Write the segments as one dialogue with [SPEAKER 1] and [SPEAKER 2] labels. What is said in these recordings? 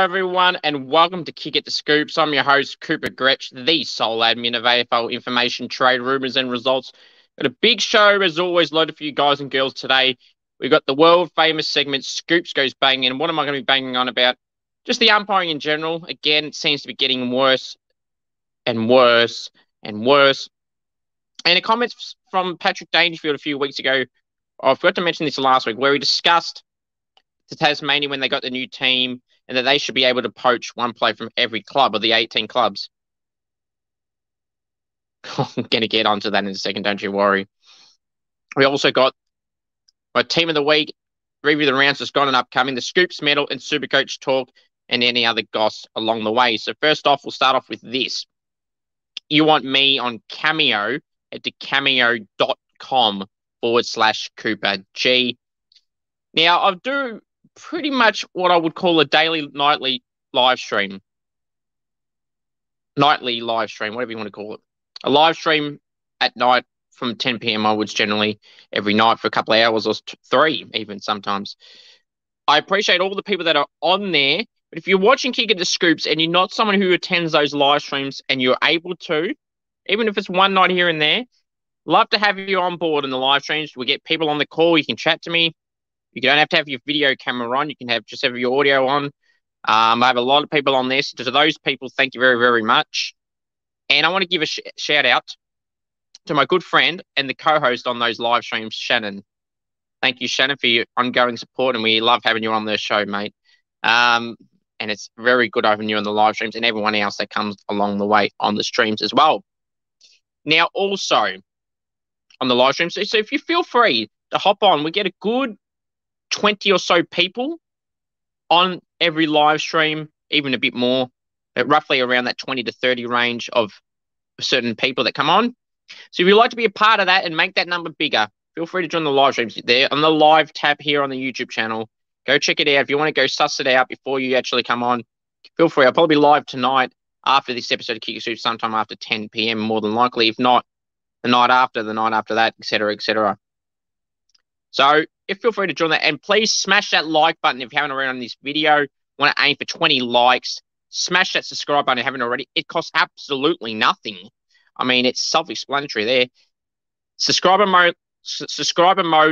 [SPEAKER 1] Hello, everyone, and welcome to Kick It the Scoops. I'm your host, Cooper Gretsch, the sole admin of AFL information, trade rumours, and results. Got a big show, as always, loaded for you guys and girls today. We've got the world-famous segment, Scoops Goes Banging. And what am I going to be banging on about? Just the umpiring in general. Again, it seems to be getting worse and worse and worse. And a comment from Patrick Dangerfield a few weeks ago, I forgot to mention this last week, where he discussed to Tasmania when they got the new team and that they should be able to poach one player from every club of the 18 clubs. I'm going to get onto that in a second, don't you worry. We also got my team of the week, review the rounds that's gone and upcoming, the Scoops medal and Supercoach talk, and any other goss along the way. So first off, we'll start off with this. You want me on Cameo at cameo.com/Cooper G. Now, I do pretty much what I would call a nightly live stream. Nightly live stream, whatever you want to call it. A live stream at night from 10 p.m. onwards, generally every night for a couple of hours or three, even sometimes. I appreciate all the people that are on there, but if you're watching Kick It the Scoops and you're not someone who attends those live streams and you're able to, even if it's one night here and there, love to have you on board in the live streams. We get people on the call. You can chat to me. You don't have to have your video camera on. You can just have your audio on. I have a lot of people on this. To those people, thank you very, very much. And I want to give a shout out to my good friend and the co-host on those live streams, Shannon. Thank you, Shannon, for your ongoing support, and we love having you on the show, mate. And it's very good having you on the live streams and everyone else that comes along the way on the streams as well. Now, also on the live streams, so if you feel free to hop on, we get a good 20 or so people on every live stream, even a bit more, roughly around that 20 to 30 range of certain people that come on. So if you'd like to be a part of that and make that number bigger, feel free to join the live streams there on the live tab here on the YouTube channel. Go check it out. If you want to go suss it out before you actually come on, feel free. I'll probably be live tonight after this episode of Kick It Scoops, sometime after 10 p.m. more than likely. If not, the night after that, etc., etc. So feel free to join that, and please smash that like button if you haven't already on this video. Want to aim for 20 likes. Smash that subscribe button if you haven't already. It costs absolutely nothing. I mean, it's self-explanatory there. Subscriber mode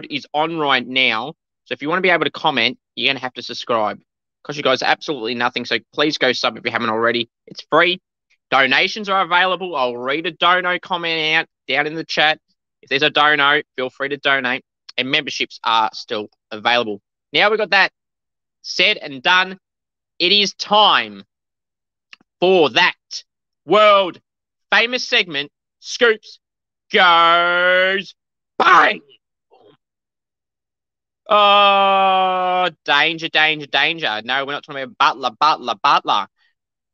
[SPEAKER 1] is on right now. So if you want to be able to comment, you're going to have to subscribe. Costs you guys absolutely nothing. So please go sub if you haven't already. It's free. Donations are available. I'll read a dono comment out down in the chat. If there's a dono, feel free to donate. And memberships are still available. Now we've got that said and done. It is time for that world famous segment, Scoops Goes Bang! Oh, danger, danger, danger. No, we're not talking about Butler,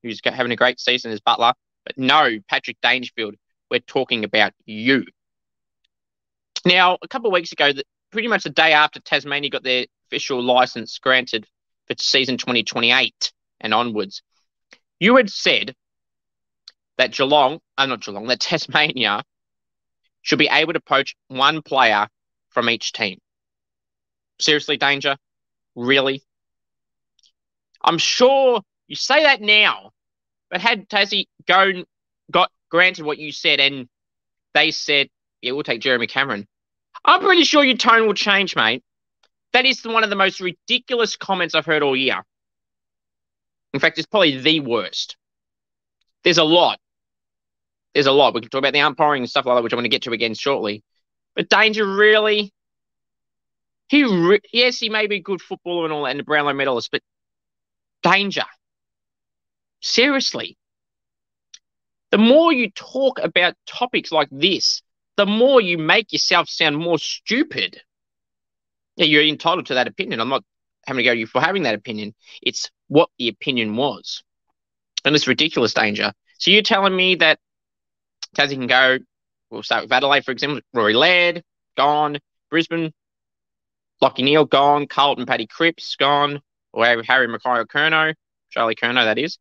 [SPEAKER 1] who's having a great season as Butler. But no, Patrick Dangerfield, we're talking about you. Now, a couple of weeks ago, pretty much the day after Tasmania got their official license granted for season 2028 and onwards, you had said that that Tasmania should be able to poach one player from each team. Seriously, Danger? Really? I'm sure you say that now, but had Tassie got granted what you said and they said, yeah, we'll take Jeremy Cameron, I'm pretty sure your tone will change, mate. That is one of the most ridiculous comments I've heard all year. In fact, it's probably the worst. There's a lot. We can talk about the umpiring and stuff like that, which I'm going to get to again shortly. But Danger, really? Yes, he may be a good footballer and all that, and a Brownlow medalist, but Danger. Seriously. The more you talk about topics like this, the more you make yourself sound more stupid. Yeah, you're entitled to that opinion. I'm not having to go to you for having that opinion. It's what the opinion was. And it's ridiculous, Danger. So you're telling me that Tassie can go, we'll start with Adelaide, for example, Rory Laird, gone. Brisbane, Lachie Neale, gone. Carlton, Paddy Cripps, gone. Or Harry Mackay-Curnow, Charlie Curnow, that is.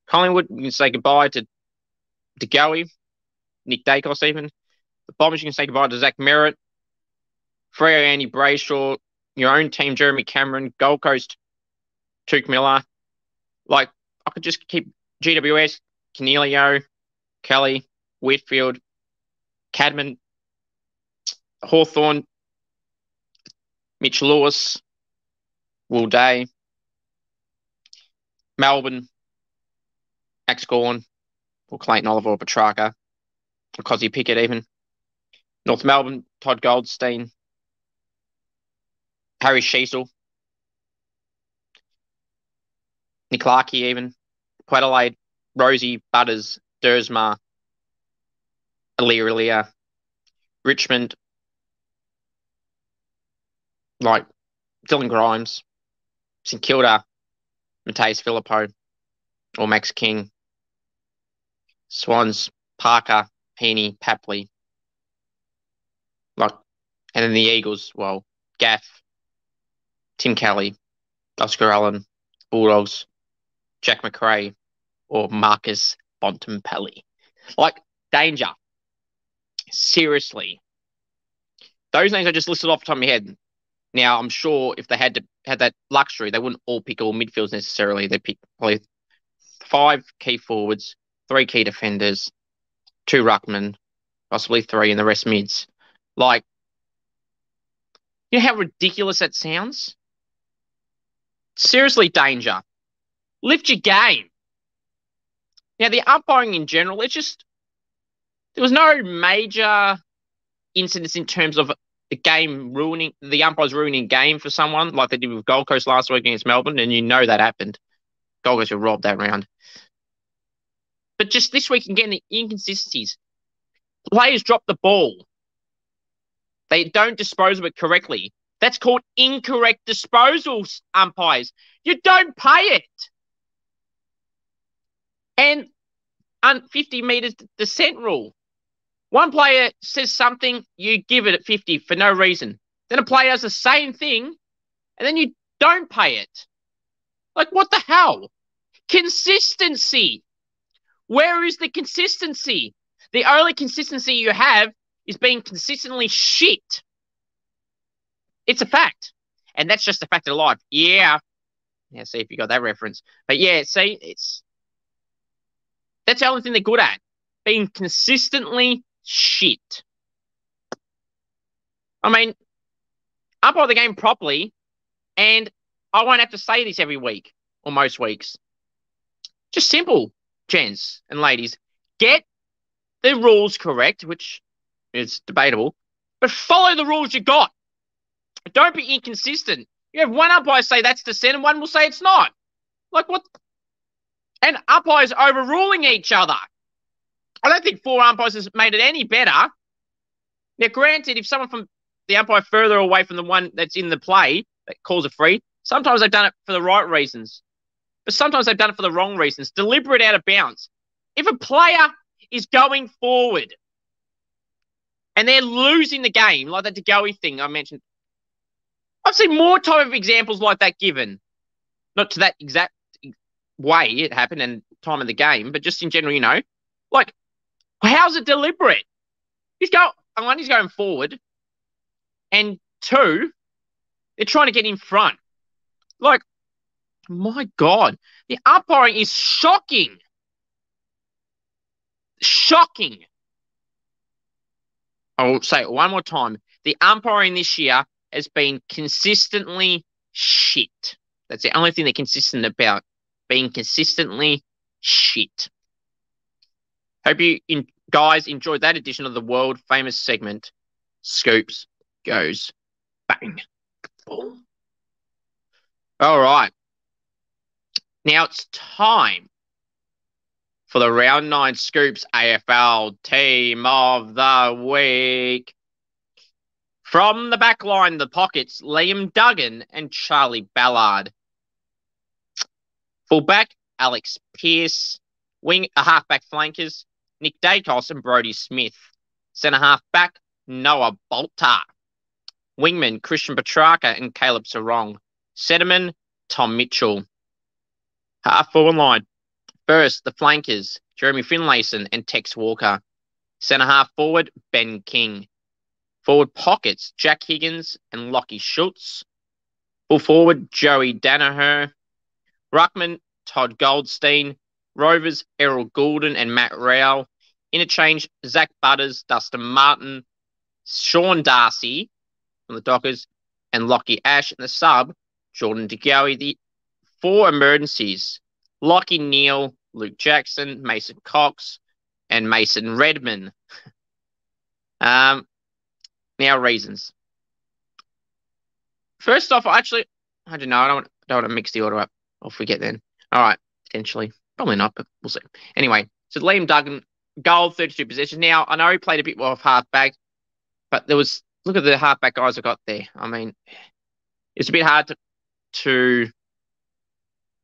[SPEAKER 1] Collingwood, you can say goodbye to Goey, Nick Dacos even. The Bombers, you can say goodbye to Zach Merritt, Freo, Andy Brayshaw, your own team, Jeremy Cameron, Gold Coast, Tuke Miller, Like, I could just keep GWS, Canelio, Kelly, Whitfield, Cadman, Hawthorn, Mitch Lewis, Will Day, Melbourne, Max Gorn, or Clayton Oliver or Petrarca, or Cozzy Pickett even. North Melbourne, Todd Goldstein, Harry Sheasel, Nick Larkey even, Port Adelaide, Rosie, Butters, Dersma, Aliria, Richmond, like Dylan Grimes, St Kilda, Mateus Filippo, or Max King, Swans, Parker, Heaney, Papley, like, and then the Eagles, well, Gaff, Tim Kelly, Oscar Allen, Bulldogs, Jack McRae, or Marcus Bontempelli. Like, danger. Seriously. Those names I just listed off the top of my head. Now, I'm sure if they had that luxury, they wouldn't all pick all midfields necessarily. They'd pick probably 5 key forwards, 3 key defenders, 2 ruckmen, possibly 3, and the rest mids. Like, you know how ridiculous that sounds? Seriously, danger. Lift your game. Now, the umpiring in general, there was no major incidents in terms of the umpires ruining game for someone like they did with Gold Coast last week against Melbourne, and you know that happened. Gold Coast were robbed that round. But just this week, again, the inconsistencies. Players drop the ball. They don't dispose of it correctly. That's called incorrect disposals, umpires. You don't pay it. And 50 metres descent rule. One player says something, you give it at 50 for no reason. Then a player does the same thing, and then you don't pay it. Like, what the hell? Consistency. Where is the consistency? The only consistency you have is being consistently shit. It's a fact. And that's just a fact of life. Yeah. Yeah, see if you got that reference. But yeah, see, that's the only thing they're good at. Being consistently shit. I mean, umpire the game properly, and I won't have to say this every week or most weeks. Just simple, gents and ladies. Get the rules correct, which is debatable, but follow the rules you got. Don't be inconsistent. You have one umpire say that's dissent and one will say it's not. Like, what? And umpires overruling each other. I don't think 4 umpires has made it any better. Now, granted, if someone from the umpire further away from the one that's in the play that calls a free, sometimes they've done it for the right reasons. But sometimes they've done it for the wrong reasons. Deliberate out of bounds. If a player is going forward and they're losing the game, like that DeGoey thing I mentioned, I've seen more type of examples like that given. Not to that exact way it happened and time of the game, but just in general, you know. Like, how's it deliberate? He's going forward, and 2, they're trying to get in front. Like, my God, the umpiring is shocking. Shocking. I'll say it one more time. The umpiring this year has been consistently shit. That's the only thing they're consistent about. Being consistently shit. Hope you guys enjoyed that edition of the world famous segment, Scoops Goes Bang. Boom. All right. Now it's time for the Round 9 Scoops AFL Team of the Week. From the back line, the pockets, Liam Duggan and Charlie Ballard. Fullback, Alex Pearce. Halfback flankers, Nick Dacos and Brodie Smith. Centre-half back, Noah Bolter. Wingman, Christian Petrarca and Caleb Sarong. Centreman, Tom Mitchell. Half-forward line, first, the flankers, Jeremy Finlayson and Tex Walker. Centre-half forward, Ben King. Forward pockets, Jack Higgins and Lockie Schultz. Full forward, Joey Danaher. Ruckman, Todd Goldstein. Rovers, Errol Goulden and Matt Rowell. Interchange, Zach Butters, Dustin Martin, Sean Darcy from the Dockers, and Lockie Ash. And the sub, Jordan DeGoey. The 4 emergencies, Lockie Neal, Luke Jackson, Mason Cox, and Mason Redman. Now, reasons. First off, I don't know. I don't want to mix the order up. I'll forget then. All right, potentially. Probably not, but we'll see. Anyway, so Liam Duggan, goal, 32 possessions. Now, I know he played a bit more of halfback, but look at the halfback guys I got there. I mean, it's a bit hard to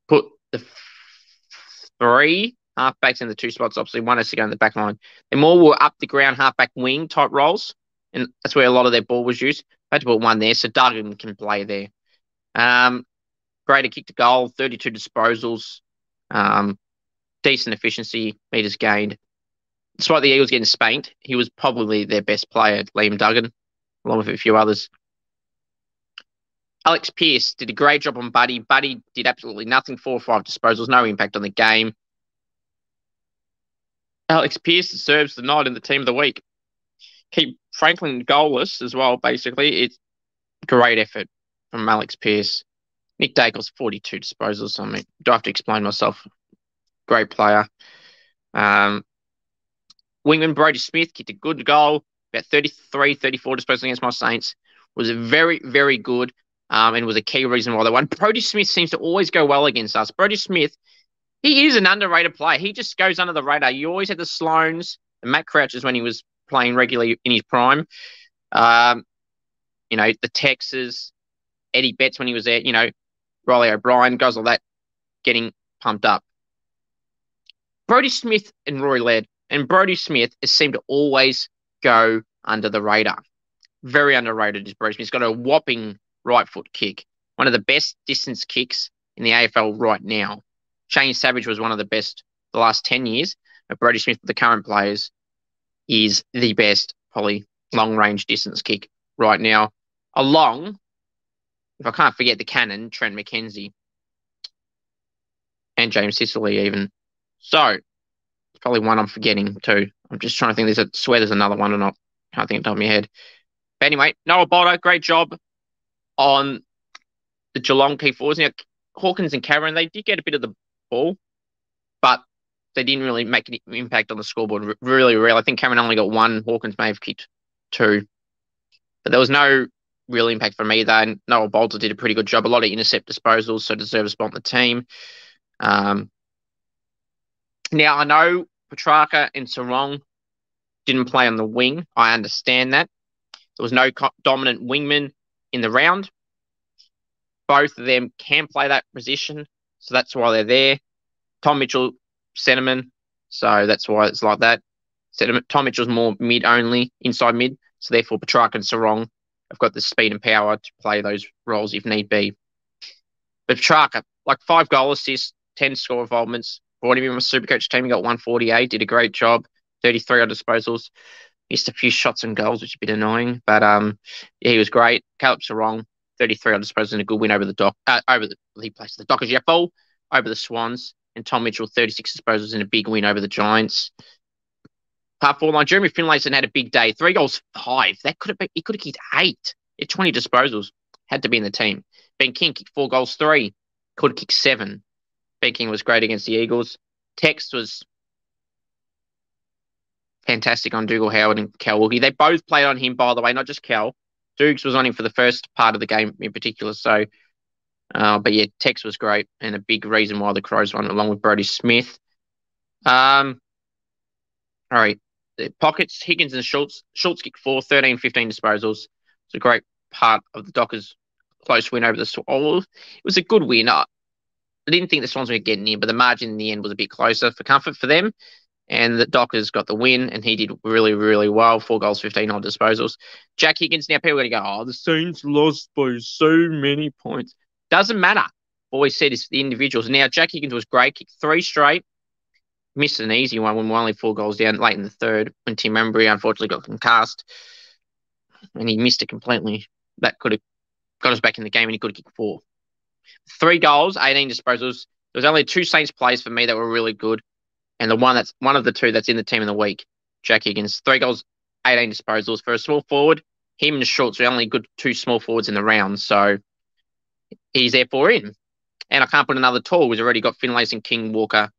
[SPEAKER 1] put the 3 halfbacks in the 2 spots. Obviously, one has to go in the back line. They more were up the ground halfback wing type roles, and that's where a lot of their ball was used. I had to put one there, so Duggan can play there. Greater kick to goal, 32 disposals, decent efficiency, meters gained. Despite the Eagles getting spanked, he was probably their best player, Liam Duggan, along with a few others. Alex Pearce did a great job on Buddy. Buddy did absolutely nothing, 4 or 5 disposals, no impact on the game. Alex Pearce deserves the nod in the team of the week. Keep Franklin goalless as well, basically. It's great effort from Alex Pearce. Nick Dacos, 42 disposals. I mean, do I have to explain myself? Great player. Wingman Brodie Smith kicked a good goal, about 33, 34 disposals against my Saints. Was very, very good and was a key reason why they won. Brodie Smith seems to always go well against us. Brodie Smith, he is an underrated player. He just goes under the radar. You always had the Sloans, the Matt Crouches when he was playing regularly in his prime. The Texas, Eddie Betts when he was there, Riley O'Brien, guys like that, getting pumped up. Brodie Smith and Rory Laird. And Brodie Smith has seemed to always go under the radar. Very underrated is Brodie Smith. He's got a whopping right foot kick. One of the best distance kicks in the AFL right now. Shane Savage was one of the best the last 10 years. But Brodie Smith, the current players, is the best, probably, long-range distance kick right now. Along, if I can't forget the cannon, Trent McKenzie. And James Sicily even. So, probably one I'm forgetting too. I'm just trying to think. I swear there's another one or not. Can't think of the top of my head. But anyway, Noah Bolter, great job on the Geelong key forwards. Now, Hawkins and Cameron, they did get a bit of the ball, but they didn't really make an impact on the scoreboard. Really rare. I think Cameron only got 1. Hawkins may have kicked 2. But there was no real impact from either. And Noah Bolter did a pretty good job. A lot of intercept disposals, so deserves a spot on the team. Now, I know Petrarca and Sarong didn't play on the wing. I understand that. There was no dominant wingman in the round. Both of them can play that position, so that's why they're there. Tom Mitchell, centerman, so that's why it's like that. Tom Mitchell's more mid-only, inside mid, so therefore Petrarca and Sarong have got the speed and power to play those roles if need be. But Petrarca, 5 goal assists, 10 score involvements, brought him in with Supercoach team. He got 148, did a great job, 33 on disposals. Missed a few shots and goals, which is a bit annoying, but he was great. Caleb Sarong, 33 on disposals and a good win over the Dockers Yafol, over the Swans, and Tom Mitchell, 36 disposals and a big win over the Giants. Part 4 line, Jeremy Finlayson had a big day. 3 goals, 5. He could have kicked 8. He had 20 disposals. Had to be in the team. Ben King kicked 4 goals, 3. Could have kicked 7. Ben King was great against the Eagles. Tex was fantastic on Dougal Howard and Cal Wilkie. They both played on him, by the way, not just Cal. Dukes was on him for the first part of the game in particular. So, but yeah, Tex was great and a big reason why the Crows won, along with Brodie Smith. All right, the pockets, Higgins and Schultz. Schultz kicked 4, 13, 15 disposals. It's a great part of the Dockers' close win over the Swans. It was a good win. I didn't think the Swans were getting in, but the margin in the end was a bit closer for comfort for them. And the Dockers got the win, and he did really, really well. 4 goals, 15 on disposals. Jack Higgins, now people are going to go, the Saints lost by so many points. Doesn't matter. Always said it's the individuals. Now, Jack Higgins was great. Kicked 3 straight. Missed an easy one when we were only 4 goals down late in the third when Tim Embry unfortunately got concussed. And he missed it completely. That could have got us back in the game, and he could have kicked 4. 3 goals, 18 disposals. There was only 2 Saints plays for me that were really good, and one of the 2 that's in the team of the week, Jack Higgins. 3 goals, 18 disposals. For a small forward, him and Schultz are only good 2 small forwards in the round, so he's therefore in. And I can't put another tall. He's already got Finlayson and King Walker.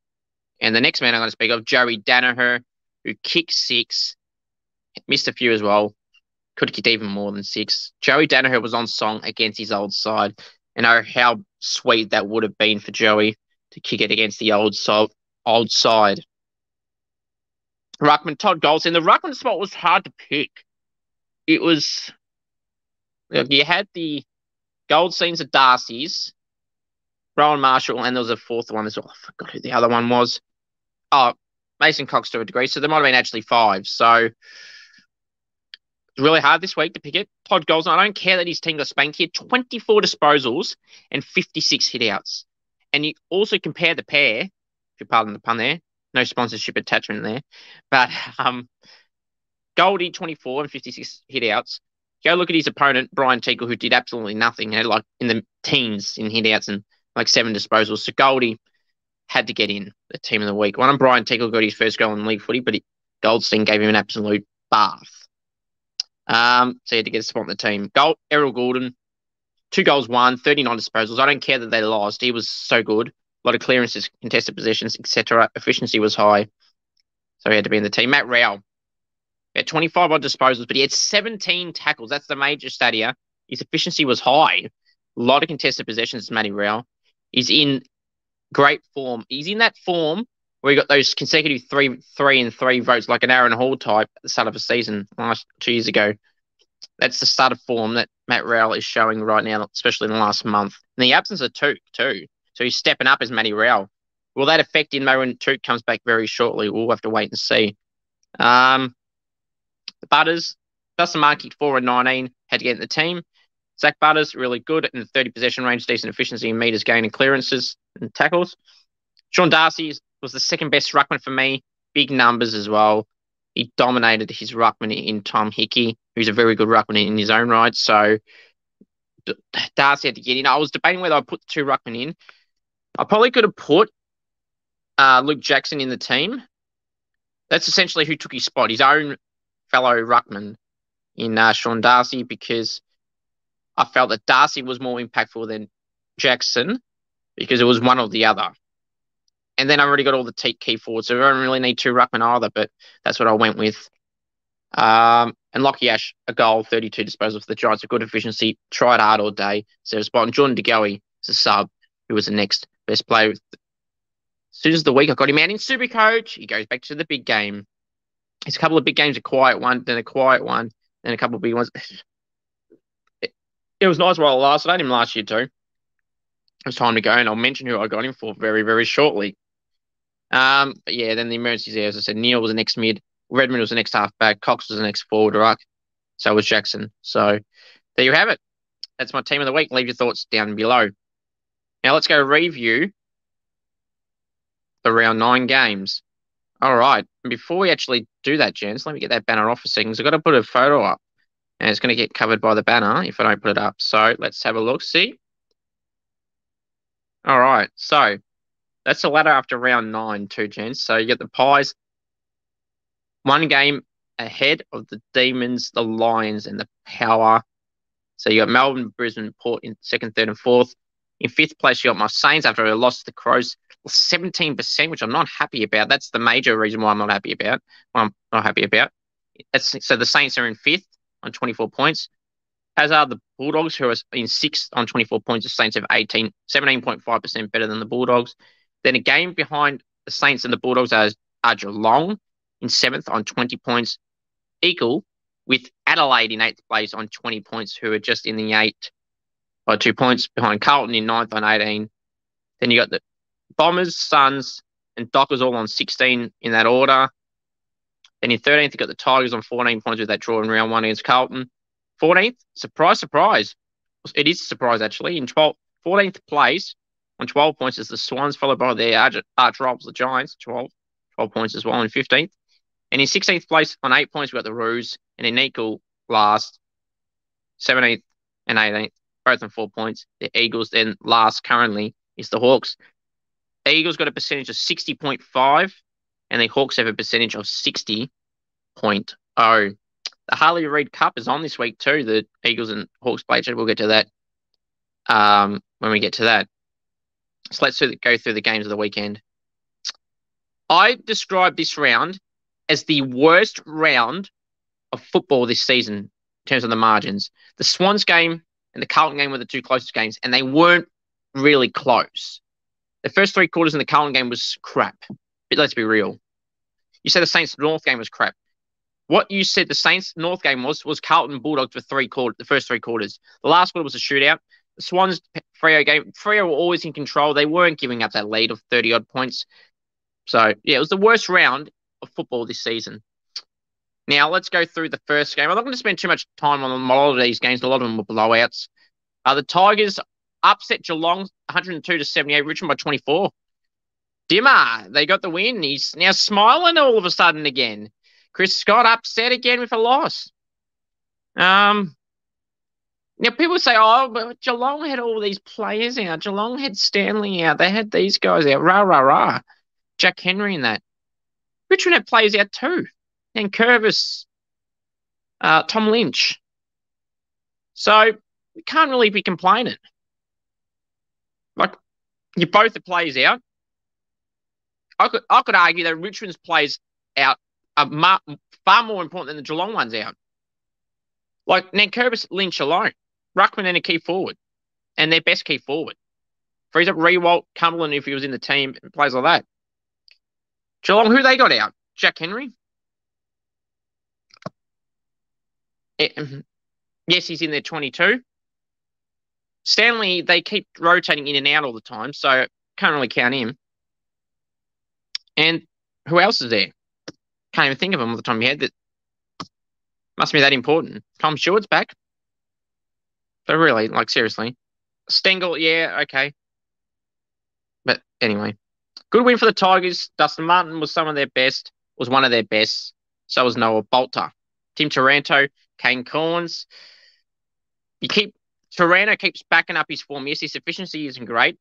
[SPEAKER 1] And the next man I'm going to speak of, Joey Danaher, who kicked 6, missed a few as well. Could have kicked even more than 6. Joey Danaher was on song against his old side. And I know how sweet that would have been for Joey to kick it against the old side. Ruckman, Todd Goldstein. The Ruckman spot was hard to pick. It was... You had the Goldsteins at Darcy's, Rowan Marshall, and there was a 4th one as well. I forgot who the other one was. Oh, Mason Cox to a degree. So there might have been actually 5. So it's really hard this week to pick it. Todd Goldstein, I don't care that his team got spanked here. 24 disposals and 56 hitouts. And you also compare the pair, if you pardon the pun there. No sponsorship attachment there. But Goldie, 24 and 56 hitouts. Go look at his opponent, Brian Teagle, who did absolutely nothing. Had like in the teens in hitouts and like 7 disposals. So Goldie had to get in the team of the week. One of Brian Teagle got his first goal in league footy, but Goldstein gave him an absolute bath. So he had to get a spot in the team. Errol Gordon, 2 goals, 1, 39 disposals. I don't care that they lost. He was so good. A lot of clearances, contested possessions, etc. Efficiency was high. So he had to be in the team. Matt Rowell, he had 25 odd disposals, but he had 17 tackles. That's the major stat here. His efficiency was high. A lot of contested possessions, Matty Rowell. He's in great form. He's in that form where he got those consecutive 3 votes, like an Aaron Hall type at the start of a season last 2 years ago. That's the start of form that Matt Rowell is showing right now, especially in the last month. In the absence of Touk, too. So he's stepping up as Matty Rowell. Will that affect him though when Touk comes back very shortly? We'll have to wait and see. The Butters, Dustin Mark kicked 4 and 19, had to get in the team. Zach Butters, really good in the 30 possession range, decent efficiency in metres gain and clearances and tackles. Sean Darcy was the second best ruckman for me. Big numbers as well. He dominated his ruckman in Tom Hickey, who's a very good ruckman in his own right. So Darcy had to get in. I was debating whether I put the 2 ruckmen in. I probably could have put Luke Jackson in the team. That's essentially who took his spot, his own fellow ruckman in Sean Darcy, because I felt that Darcy was more impactful than Jackson because it was one or the other. And then I already got all the key forwards, so I don't really need 2 ruckmen either, but that's what I went with. And Lockie Ash, a goal, 32 disposals for the Giants, a good efficiency, tried hard all day. So spot. And Jordan DeGoey is a sub, who was the next best player. As soon as the week I got him out in Supercoach, he goes back to the big game. It's a couple of big games, a quiet one, then a quiet one, then a couple of big ones. It was nice while it lasted. I had him last year too. It was time to go, and I'll mention who I got him for very, very shortly. But yeah, then the emergencies there, as I said, Neil was the next mid, Redmond was the next halfback, Cox was the next forward ruck, so was Jackson. So there you have it. That's my team of the week. Leave your thoughts down below. Now let's go review the round 9 games. All right. And before we actually do that, gents, let me get that banner off for seconds. I've got to put a photo up, and it's going to get covered by the banner if I don't put it up. So let's have a look. See? All right. So that's the ladder after round 9 too, gents. So you get the Pies 1 game ahead of the Demons, the Lions, and the Power. So you got Melbourne, Brisbane, Port in 2nd, 3rd, and 4th. In 5th place, you got my Saints after I lost to the Crows, 17%, which I'm not happy about. That's the major reason why I'm not happy about. So the Saints are in 5th on 24 points, as are the Bulldogs, who are in 6th on 24 points. The Saints have 17.5% better than the Bulldogs. Then a game behind the Saints and the Bulldogs are Geelong in 7th on 20 points, equal with Adelaide in 8th place on 20 points, who are just in the 8th by 2 points behind Carlton in 9th on 18. Then you got the Bombers, Suns, and Dockers all on 16 in that order. Then in 13th, you got the Tigers on 14 points with that draw in round 1 against Carlton. 14th, surprise, surprise. It is a surprise, actually. In 14th place on 12 points is the Swans, followed by their arch rivals, the Giants, 12 points as well in 15th. And in 16th place on 8 points, we've got the Roos, and in equal last, 17th and 18th, both on 4 points. The Eagles, then last currently is the Hawks. Eagles got a percentage of 60.5, and the Hawks have a percentage of 60.0. The Harley Reid Cup is on this week too. The Eagles and Hawks play. We'll get to that when we get to that. So let's go through the games of the weekend. I describe this round as the worst round of football this season in terms of the margins. The Swans game and the Carlton game were the two closest games, and they weren't really close. The first three quarters in the Carlton game was crap. But let's be real. You said the Saints North game was crap. What you said the Saints North game was Carlton Bulldogs for the first three quarters. The last quarter was a shootout. The Swans Freo game, Freo were always in control. They weren't giving up that lead of 30-odd points. So, yeah, it was the worst round of football this season. Now, let's go through the first game. I'm not going to spend too much time on a lot of these games. A lot of them were blowouts. The Tigers upset Geelong 102-78, Richmond by 24. Dimmer, they got the win. He's now smiling all of a sudden again. Chris Scott upset again with a loss. Now, people say, oh, but Geelong had all these players out. Geelong had Stanley out. They had these guys out. Rah, rah, rah. Jack Henry and that. Richmond had players out too. And Curvis, Tom Lynch. So, we can't really be complaining. Like, you both the players out. I could argue that Richmond's players out are far more important than the Geelong ones out. Like, Nankervis, Lynch alone. Ruckman and a key forward. And their best key forward. Frees up Rewalt, Cumberland if he was in the team, and plays like that. Geelong, who they got out? Jack Henry? Yes, he's in their 22. Stanley, they keep rotating in and out all the time, so can't really count him. And who else is there? Can't even think of him all the time you had. That must be that important. Tom Stewart's back. But really, like, seriously. Stengel, yeah, okay. But anyway. Good win for the Tigers. Dustin Martin was one of their best. So was Noah Bolter. Tim Taranto, Kane Corns. Taranto keeps backing up his form. Yes, his efficiency isn't great,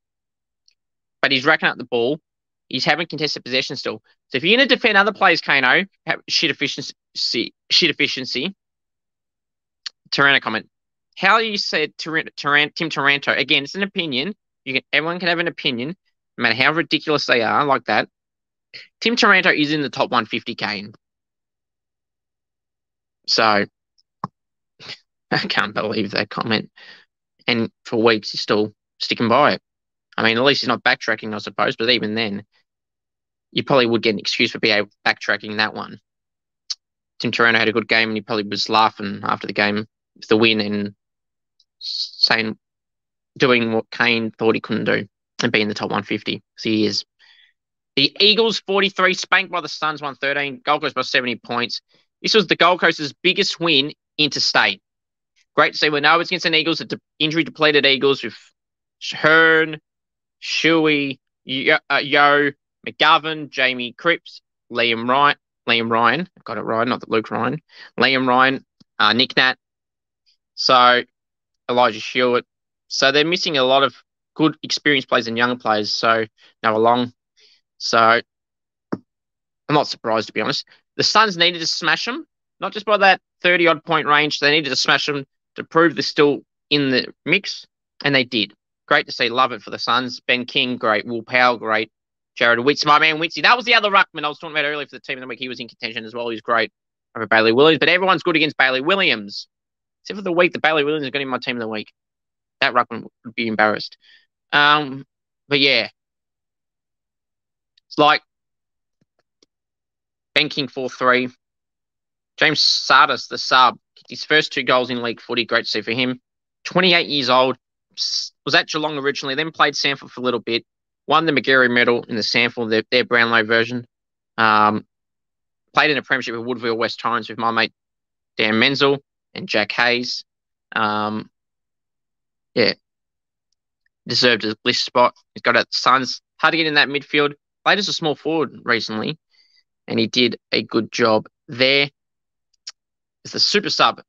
[SPEAKER 1] but he's racking up the ball. He's having contested possession still. So if you're going to defend other players, Kano, have shit efficiency. Taranto comment. How you said Tim Taranto, again, it's an opinion. Everyone can have an opinion, no matter how ridiculous they are, like that. Tim Taranto is in the top 150, Kane. So, I can't believe that comment. And for weeks, he's still sticking by it. I mean, at least he's not backtracking, I suppose, but even then, you probably would get an excuse for backtracking that one. Tim Taranto had a good game, and he probably was laughing after the game with the win and doing what Kane thought he couldn't do and be in the top 150. So he is. The Eagles, 43, spanked by the Suns, 113. Gold Coast by 70 points. This was the Gold Coast's biggest win interstate. Great to see. We know it's against an Eagles, injury-depleted Eagles with Hearn, Shuey, Yo, McGovern, Jamie Cripps, Liam Ryan. I've got it right, not Luke Ryan. Liam Ryan, Nick Nat. So, Elijah Stewart. So, they're missing a lot of good experienced players and young players. So, Noah Long. So, I'm not surprised, to be honest. The Suns needed to smash them, not just by that 30-odd point range. They needed to smash them to prove they're still in the mix, and they did. Great to see. Love it for the Suns. Ben King, great. Will Powell, great. Jared Witz, my man Witzy. That was the other ruckman I was talking about earlier for the team of the week. He was in contention as well. He was great over Bailey Williams, but everyone's good against Bailey Williams. Except for the week that Bailey Williams is going to be my team of the week. That ruckman would be embarrassed. But yeah. It's like Ben King 4-3. James Sardis, the sub, kicked his first 2 goals in league footy. Great to see for him. 28 years old. Was at Geelong originally, then played Sanford for a little bit. Won the McGarry medal in the Sanford, their Brownlow version. Played in a premiership with Woodville West Torrens with my mate Dan Menzel and Jack Hayes. Yeah. Deserved a list spot. He's got at the Suns. Hard to get in that midfield. Played as a small forward recently, and he did a good job there. It's the super sub.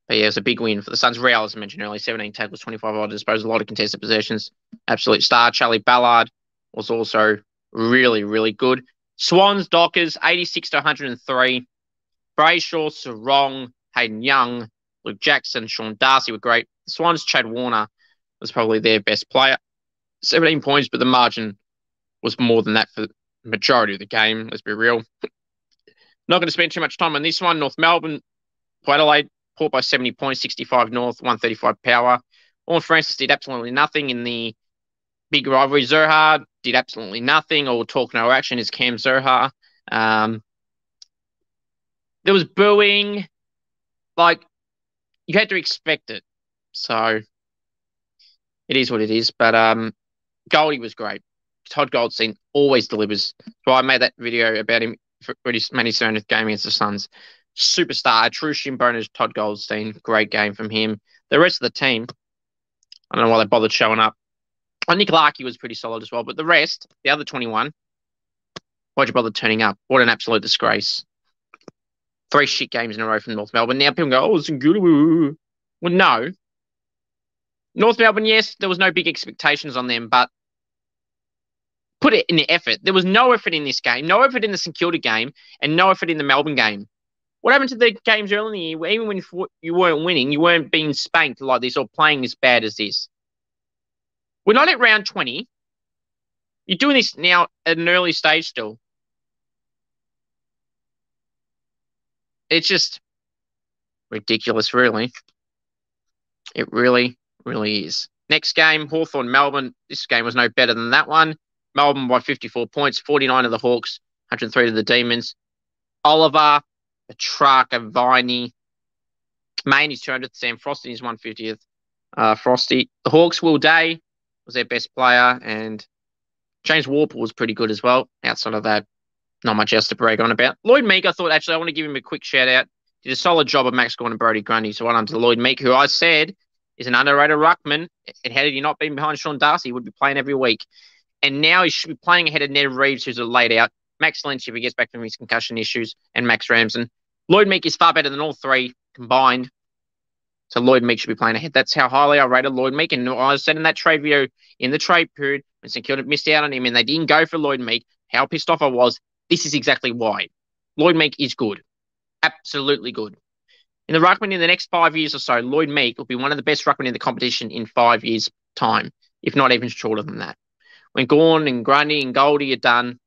[SPEAKER 1] But yeah, it's a big win for the Suns. Real, as I mentioned earlier, 17 tackles, 25 odd disposals, a lot of contested possessions. Absolute star. Charlie Ballard, was also really, really good. Swans, Dockers, 86 to 103. Brayshaw, Sarong, Hayden Young, Luke Jackson, Sean Darcy were great. The Swans, Chad Warner was probably their best player. 17 points, but the margin was more than that for the majority of the game. Let's be real. Not going to spend too much time on this one. North Melbourne, Adelaide, Port by 70 points, 65 North, 135 Power. All Francis did absolutely nothing in the big rivalry. Zurhar did absolutely nothing. All talk, no action is Cam Zurhar. There was booing. Like, you had to expect it. So, it is what it is. But Goldie was great. Todd Goldstein always delivers. So I made that video about him for his Manny-Cerneth game against the Suns. Superstar, a true shin boner, Todd Goldstein. Great game from him. The rest of the team, I don't know why they bothered showing up. Nick Larkey was pretty solid as well. But the rest, the other 21, why'd you bother turning up? What an absolute disgrace. 3 shit games in a row from North Melbourne. Now people go, oh, it's good. Well, no. North Melbourne, yes, there was no big expectations on them, but put it in the effort. There was no effort in this game, no effort in the St Kilda game, and no effort in the Melbourne game. What happened to the games earlier in the year? Even when you weren't winning, you weren't being spanked like this or playing as bad as this. We're not at round 20. You're doing this now at an early stage still. It's just ridiculous, really. It really, really is. Next game, Hawthorn Melbourne. This game was no better than that one. Melbourne by 54 points, 49 to the Hawks, 103 to the Demons. Oliver, Petrarca, Viney, Main is 200th, Sam Frosty is 150th. Frosty. The Hawks, Will Day was their best player, and James Warple was pretty good as well. Outside of that, not much else to brag on about. Lloyd Meek, I thought, actually, I want to give him a quick shout out. Did a solid job of Max Gawn and Brody Grundy. So well done to Lloyd Meek, who I said is an underrated ruckman. And had he not been behind Sean Darcy, he would be playing every week. And now he should be playing ahead of Ned Reeves, who's laid out. Max Lynch, if he gets back from his concussion issues, and Max Ramsden. Lloyd Meek is far better than all three combined. So Lloyd Meek should be playing ahead. That's how highly I rated Lloyd Meek. And I said in that trade video, in the trade period, when St Kilda missed out on him and they didn't go for Lloyd Meek, how pissed off I was. This is exactly why. Lloyd Meek is good. Absolutely good. In the ruckman in the next 5 years or so, Lloyd Meek will be one of the best ruckmen in the competition in 5 years' time, if not even shorter than that. When Gawn and Grundy and Goldie are done,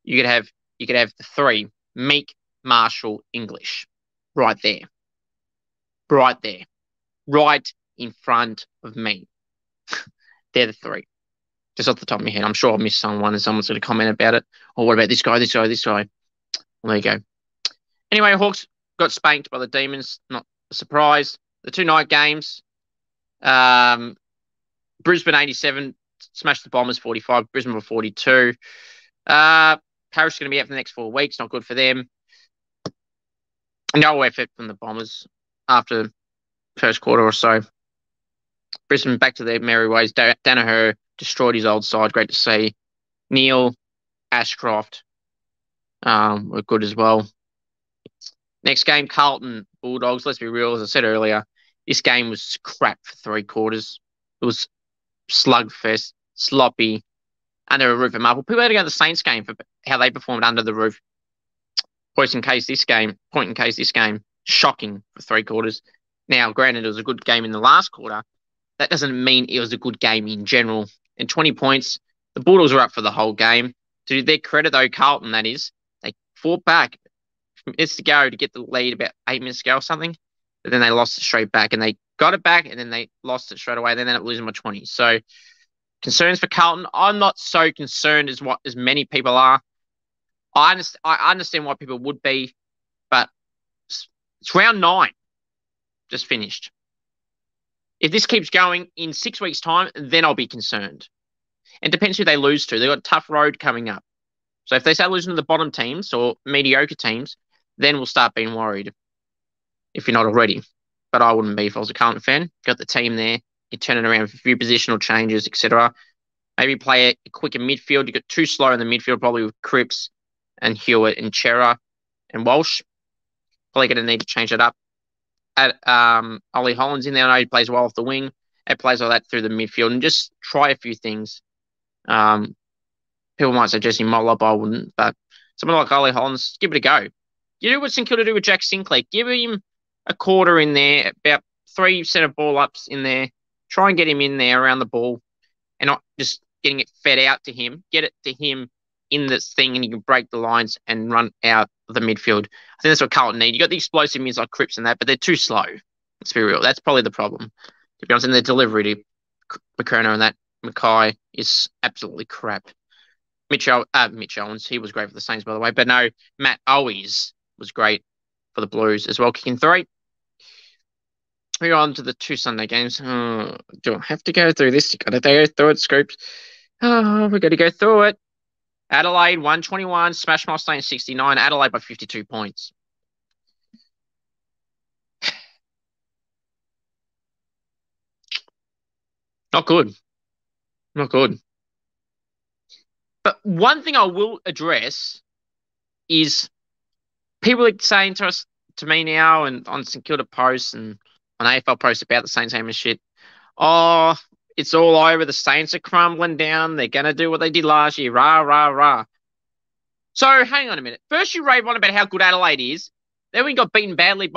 [SPEAKER 1] you could have the three: Meek, Marshall, English, right there, right there, right in front of me. They're the three. Just off the top of my head, I'm sure I'll miss someone and someone's going to comment about it. Or what about this guy, this guy, this guy? Well, there you go. Anyway, Hawks got spanked by the Demons. Not a surprise. The 2 night games. Brisbane 87 smashed the Bombers 45. Brisbane were 42. Paris is going to be out for the next 4 weeks. Not good for them. No effort from the Bombers after first quarter or so. Brisbane back to their merry ways. Danaher destroyed his old side. Great to see. Neil, Ashcroft were good as well. Next game, Carlton Bulldogs. Let's be real. As I said earlier, this game was crap for 3 quarters. It was slugfest, sloppy, under a roof of marble. People had to go to the Saints game for how they performed under the roof. Point in case this game, shocking for 3 quarters. Now, granted, it was a good game in the last quarter. That doesn't mean it was a good game in general. And 20 points, the Bulldogs were up for the whole game. To their credit, though, Carlton, that is, they fought back minutes to go to get the lead about 8 minutes ago or something. But then they lost it straight back, and they got it back, and then they lost it straight away. Then they ended up losing by 20. So concerns for Carlton. I'm not so concerned as many people are. I understand why people would be, but it's round 9 just finished. If this keeps going in 6 weeks' time, then I'll be concerned. It depends who they lose to. They've got a tough road coming up. So if they start losing to the bottom teams or mediocre teams, then we'll start being worried, if you're not already. But I wouldn't be if I was a Carlton fan. Got the team there. You turn it around with a few positional changes, etc. Maybe play a quicker midfield. You got 2 slow in the midfield, probably with Cripps and Hewitt and Chera and Walsh. Probably going to need to change it up. Ollie Holland's in there. I know he plays well off the wing. Add plays like that through the midfield and just try a few things. people might say Jesse Motlop, I wouldn't, but someone like Ollie Hollins, give it a go. You do what St Kilda do with Jack Sinclair. Give him a quarter in there, about 3 centre ball ups in there. Try and get him in there around the ball and not just getting it fed out to him. Get it to him in this thing and you can break the lines and run out of the midfield. I think that's what Carlton need. You got the explosive mids like Cripps and that, but they're too slow. Let's be real. That's probably the problem. To be honest, in their delivery to McKerner and that Mackay is absolutely crap. Mitch Owens, he was great for the Saints, by the way. But no, Matt Owies was great for the Blues as well, kicking 3. We're on to the 2 Sunday games. Oh, do I have to go through this? You got to go through it, Scoops. Oh, we've got to go through it. Adelaide 121, Smash Mustang 69. Adelaide by 52 points. Not good. Not good. But one thing I will address is people are saying to me now and on St Kilda posts and on AFL posts about the Saints and shit, oh, it's all over. The Saints are crumbling down. They're going to do what they did last year. Rah, rah, rah. So hang on a minute. First you rave on about how good Adelaide is. Then we got beaten badly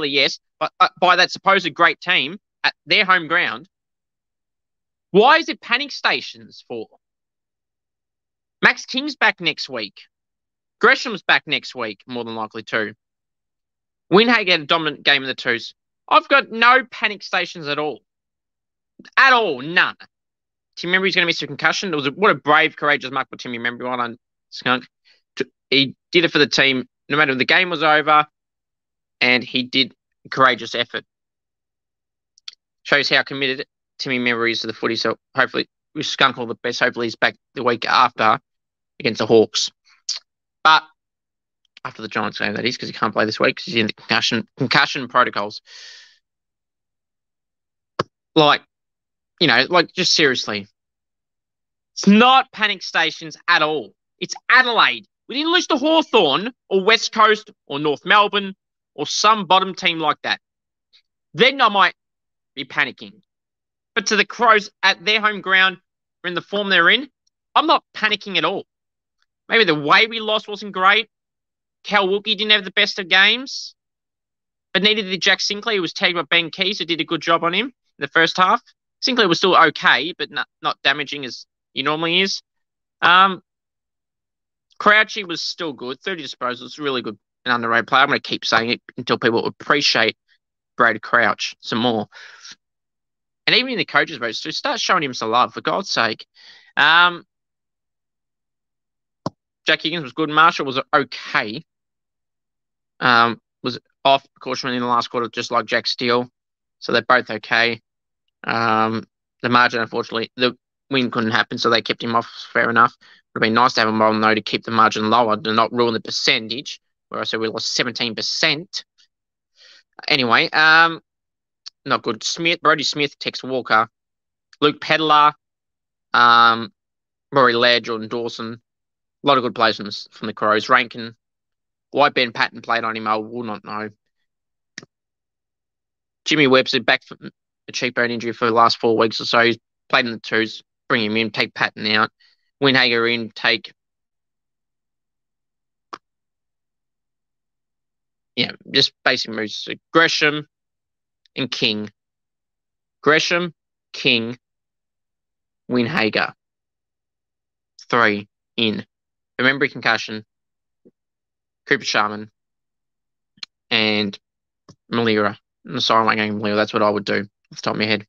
[SPEAKER 1] yes, but by that supposed great team at their home ground. Why is it panic stations for? Max King's back next week. Gresham's back next week, more than likely too. Winhag had a dominant game in the twos. I've got no panic stations at all. At all, none. Timmy Membry's going to miss a concussion. What a brave, courageous mark by Timmy Membry on Skunk. He did it for the team, no matter if the game was over, and he did a courageous effort. Shows how committed Timmy Membry is to the footy, so hopefully, wish Skunk all the best. Hopefully he's back the week after against the Hawks. But after the Giants game, that is, because he can't play this week because he's in the concussion protocols. Just seriously. It's not panic stations at all. It's Adelaide. We didn't lose to Hawthorn or West Coast or North Melbourne or some bottom team like that. Then I might be panicking. But to the Crows at their home ground, in the form they're in, I'm not panicking at all. Maybe the way we lost wasn't great. Cal Wilkie didn't have the best of games. But neither did Jack Sinclair, who was tagged by Ben Keys, who did a good job on him in the first half. Sinclair was still okay, but not damaging as he normally is. Crouchy was still good. 30 disposals, really good and underrated player. I'm going to keep saying it until people appreciate Brad Crouch some more. And even in the coaches' votes, to start showing him some love, for God's sake. Jack Higgins was good. Marshall was okay. Was off precautionally in the last quarter, just like Jack Steele. So they're both okay. The margin, unfortunately, the win couldn't happen, so they kept him off. Fair enough. Would have been nice to have him on, though, to keep the margin lower, to not ruin the percentage, where I said we lost 17%. Anyway, not good. Brodie Smith, Tex Walker, Luke Pedler, Rory Laird, Jordan Dawson. A lot of good players from the Crows. Rankin, why Ben Patton played on him, I will not know. Jimmy Webster back from a cheap-bone injury for the last 4 weeks or so. He's played in the twos. Bring him in, take Patton out. Winhager in, take... Yeah, just basic moves. So Gresham and King. Gresham, King, Winhager. 3 in. Remember concussion. Cooper Sharman. And Malira. Sorry, I'm not going Malira. That's what I would do off the top of my head.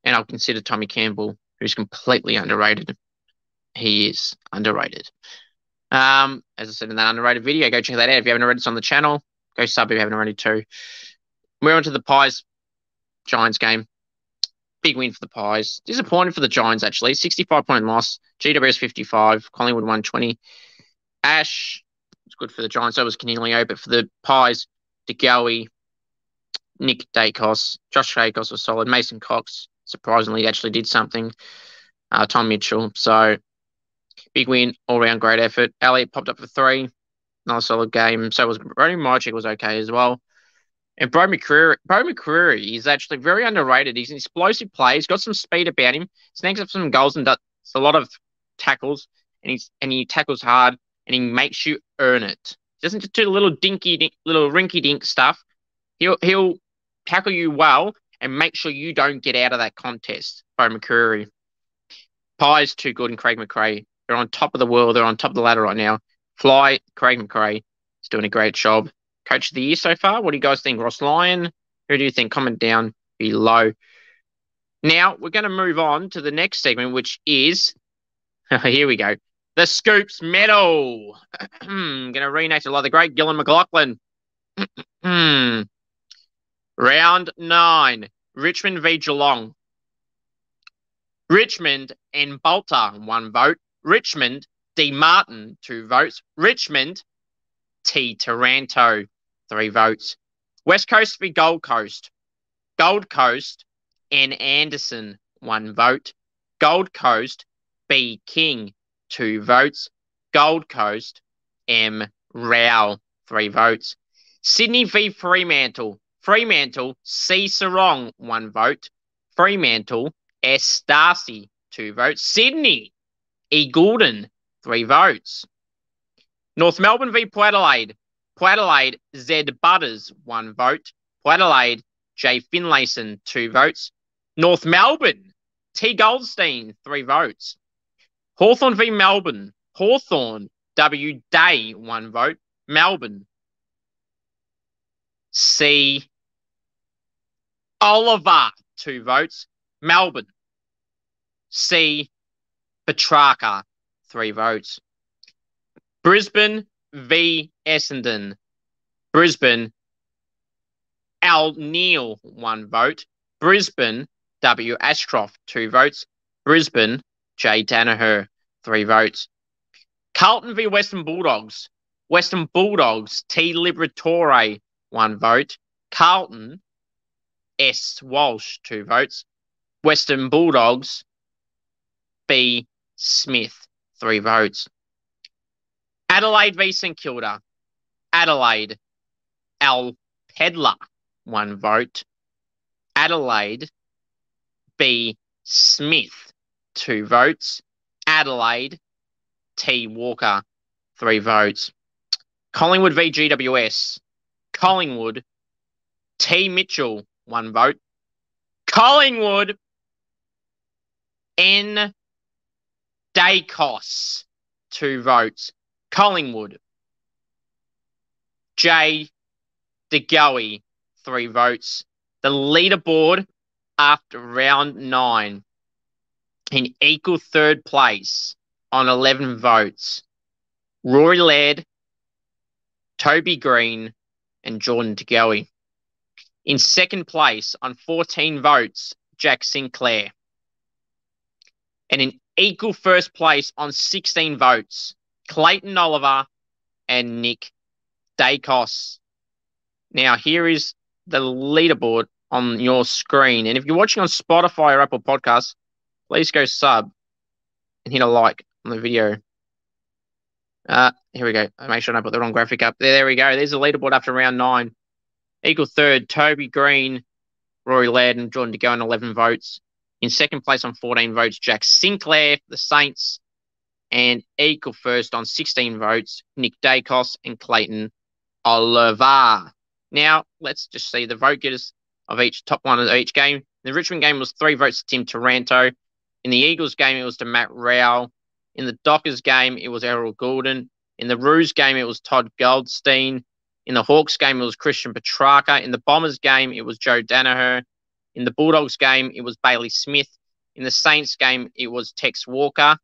[SPEAKER 1] And I'll consider Tommy Campbell, who's completely underrated. He is underrated. As I said in that underrated video, go check that out. If you haven't already, it's on the channel. Go sub if you haven't already too. We're on to the Pies Giants game. Big win for the Pies. Disappointed for the Giants, actually. 65-point loss. GWS 55. Collingwood 120. Ash was good for the Giants. So was Canelio. But for the Pies, DeGoey, Nick Dacos, Josh Dacos was solid. Mason Cox, surprisingly, actually did something. Tom Mitchell. So, big win. All-round great effort. Elliott popped up for 3. Another solid game. So was Brody Mychik was okay as well. And Bro McCreary is actually very underrated. He's an explosive player. He's got some speed about him. Snags up some goals and does a lot of tackles, and he tackles hard, and he makes you earn it. He doesn't just do little little rinky dink stuff. He'll tackle you well and make sure you don't get out of that contest. By McCreary. Pye's too good, and Craig McRae. They're on top of the world. They're on top of the ladder right now. Fly, Craig McRae is doing a great job. Coach of the year so far. What do you guys think? Ross Lyon? Who do you think? Comment down below. Now, we're going to move on to the next segment, which is, here we go, the Scoops Medal. Going to reenact it like the great Gillan McLaughlin. Round 9, Richmond v Geelong. Richmond and Bolter, 1 vote. Richmond, D. Martin, 2 votes. Richmond, T. Taranto, 3 votes. West Coast v Gold Coast. Gold Coast, N. Anderson, 1 vote. Gold Coast, B. King, 2 votes. Gold Coast, M. Rao, 3 votes. Sydney v Fremantle. Fremantle, C. Sarong, 1 vote. Fremantle, S. Darcy, 2 votes. Sydney, E. Goulden, 3 votes. North Melbourne v Port Adelaide. Port Adelaide, Z. Butters, 1 vote. Port Adelaide, J. Finlayson, 2 votes. North Melbourne, T. Goldstein, 3 votes. Hawthorn v Melbourne. Hawthorn, W. Day, 1 vote. Melbourne, C. Oliver, 2 votes. Melbourne, C. Petrarca, 3 votes. Brisbane v Essendon. Brisbane, Al Neil, 1 vote. Brisbane, W. Ashcroft, 2 votes. Brisbane, J. Danaher, 3 votes. Carlton v Western Bulldogs. Western Bulldogs, T. Liberatore, 1 vote. Carlton, S. Walsh, 2 votes. Western Bulldogs, B. Smith, 3 votes. Adelaide v St Kilda. Adelaide, Al Pedler, 1 vote. Adelaide, B. Smith, 2 votes. Adelaide, T. Walker, 3 votes. Collingwood v GWS. Collingwood, T. Mitchell, 1 vote. Collingwood, N. Dacos, 2 votes. Collingwood, J. DeGoey, 3 votes. The leaderboard after round 9 in equal 3rd place on 11 votes. Rory Laird, Toby Green, and Jordan DeGoey. In 2nd place on 14 votes, Jack Sinclair. And in equal 1st place on 16 votes, Clayton Oliver and Nick Dacos. Now, here is the leaderboard on your screen. And if you're watching on Spotify or Apple Podcasts, please go sub and hit a like on the video. Here we go. I make sure I don't put the wrong graphic up. There we go. There's the leaderboard after round 9. Equal 3rd, Toby Green, Rory Laird, and Jordan DeGoey on 11 votes. In 2nd place on 14 votes, Jack Sinclair, the Saints. And equal 1st on 16 votes, Nick Dacos and Clayton Oliver. Now, let's just see the vote getters of each top one of each game. The Richmond game was 3 votes to Tim Taranto. In the Eagles game, it was to Matt Rowell. In the Dockers game, it was Errol Goulden. In the Roos game, it was Todd Goldstein. In the Hawks game, it was Christian Petrarca. In the Bombers game, it was Joe Danaher. In the Bulldogs game, it was Bailey Smith. In the Saints game, it was Tex Walker.